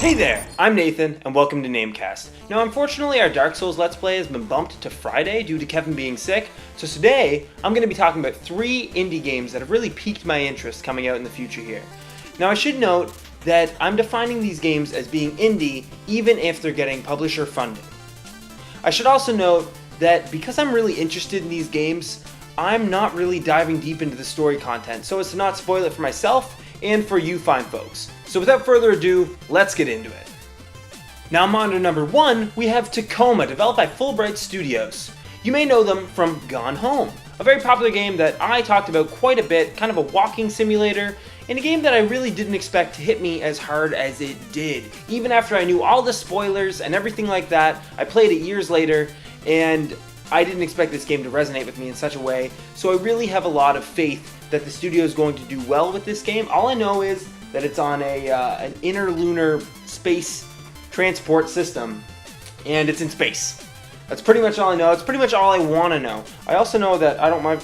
Hey there, I'm Nathan, and welcome to NameCast. Now, unfortunately, our Dark Souls Let's Play has been bumped to Friday due to Kevin being sick, so today, I'm going to be talking about 3 indie games that have really piqued my interest coming out in the future here. Now, I should note that I'm defining these games as being indie, even if they're getting publisher funding. I should also note that because I'm really interested in these games, I'm not really diving deep into the story content, so as to not spoil it for myself and for you fine folks. So without further ado, let's get into it. Now, monitor number 1, we have Tacoma, developed by Fullbright Studios. You may know them from Gone Home, a very popular game that I talked about quite a bit, kind of a walking simulator, and a game that I really didn't expect to hit me as hard as it did. Even after I knew all the spoilers and everything like that, I played it years later, and I didn't expect this game to resonate with me in such a way, so I really have a lot of faith that the studio is going to do well with this game. All I know is that it's on an interlunar space transport system, and it's in space. That's pretty much all I know. It's pretty much all I want to know. I also know that,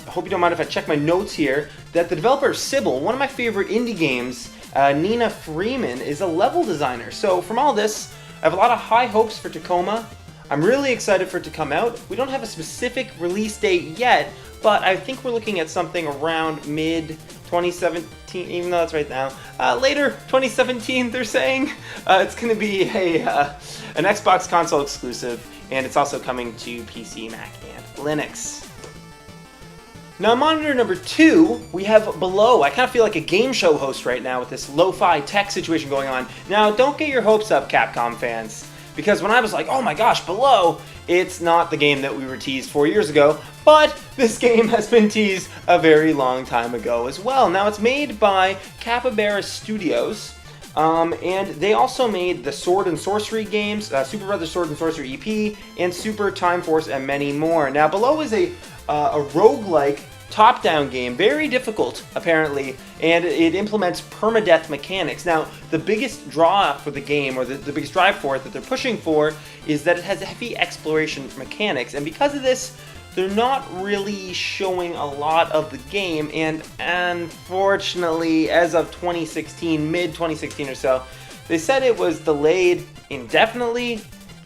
hope you don't mind if I check my notes here, that the developer Sybil, one of my favorite indie games, Nina Freeman, is a level designer. So from all this, I have a lot of high hopes for Tacoma. I'm really excited for it to come out. We don't have a specific release date yet, but I think we're looking at something around mid-2017, even though it's right now. Later 2017, they're saying. It's going to be an Xbox console exclusive, and it's also coming to PC, Mac, and Linux. Now, monitor number 2, we have Below. I kind of feel like a game show host right now with this lo-fi tech situation going on. Now, don't get your hopes up, Capcom fans, because when I was like, oh my gosh, Below, it's not the game that we were teased 4 years ago, but this game has been teased a very long time ago as well. Now, it's made by Capybara Studios, and they also made the Sword and Sworcery games, Superbrothers Sword and Sworcery EP, and Super Time Force, and many more. Now, Below is a roguelike top-down game, very difficult apparently, and it implements permadeath mechanics. Now, the biggest draw for the game, or the biggest drive for it that they're pushing for, is that it has heavy exploration mechanics, and because of this, they're not really showing a lot of the game, and unfortunately, as of 2016, mid-2016 or so, they said it was delayed indefinitely,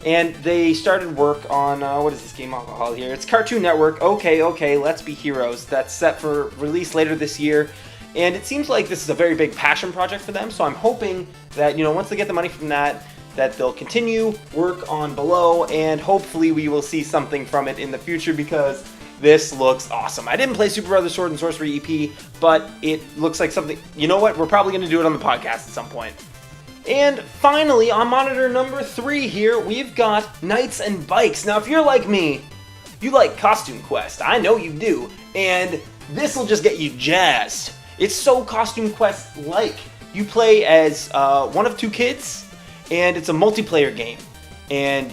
and they started work on, what is this game called here? It's Cartoon Network, Okay, Let's Be Heroes. That's set for release later this year. And it seems like this is a very big passion project for them, so I'm hoping that, once they get the money from that they'll continue work on Below, and hopefully we will see something from it in the future, because this looks awesome. I didn't play Superbrothers Sword and Sworcery EP, but it looks like something, you know what, we're probably going to do it on the podcast at some point. And finally, on monitor number 3 here, we've got Knights and Bikes. Now, if you're like me, you like Costume Quest. I know you do. And this will just get you jazzed. It's so Costume Quest-like. You play as one of 2 kids, and it's a multiplayer game. And,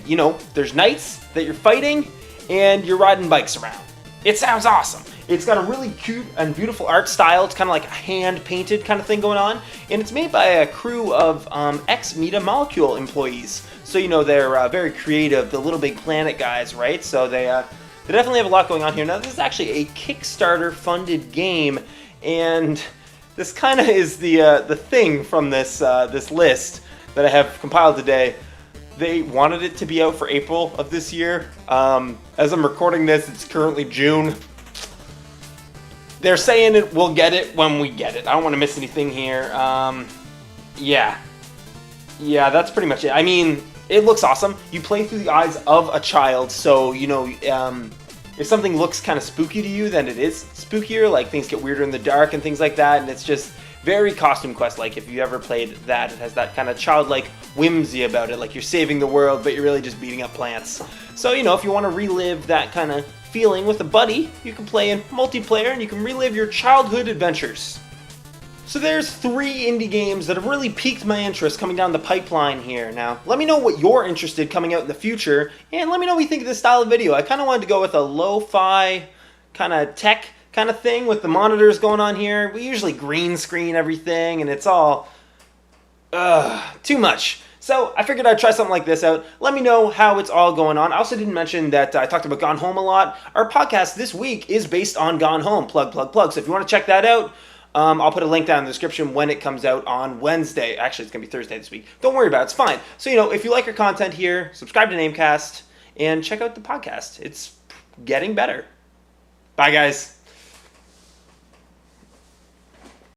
there's knights that you're fighting, and you're riding bikes around. It sounds awesome. It's got a really cute and beautiful art style. It's kind of like a hand-painted kind of thing going on. And it's made by a crew of ex-Meta Molecule employees. So, they're very creative, the Little Big Planet guys, right? So they definitely have a lot going on here. Now, this is actually a Kickstarter-funded game, and this kind of is the thing from this list that I have compiled today. They wanted it to be out for April of this year. As I'm recording this, it's currently June. They're saying we'll get it when we get it. I don't want to miss anything here. Yeah, that's pretty much it. I mean, it looks awesome. You play through the eyes of a child, so, if something looks kind of spooky to you, then it is spookier. Like, things get weirder in the dark and things like that, and it's just very Costume Quest-like. If you ever played that, it has that kind of childlike whimsy about it, like you're saving the world, but you're really just beating up plants. So, if you want to relive that kind of feeling with a buddy, you can play in multiplayer, and you can relive your childhood adventures. So there's 3 indie games that have really piqued my interest coming down the pipeline here. Now, let me know what you're interested coming out in the future, and let me know what you think of this style of video. I kind of wanted to go with a lo-fi kind of tech kind of thing with the monitors going on here. We usually green screen everything, and it's all too much. So I figured I'd try something like this out. Let me know how it's all going on. I also didn't mention that I talked about Gone Home a lot. Our podcast this week is based on Gone Home. Plug. So if you want to check that out, I'll put a link down in the description when it comes out on Wednesday. Actually, it's going to be Thursday this week. Don't worry about it. It's fine. So, if you like our content here, subscribe to NameCast and check out the podcast. It's getting better. Bye, guys.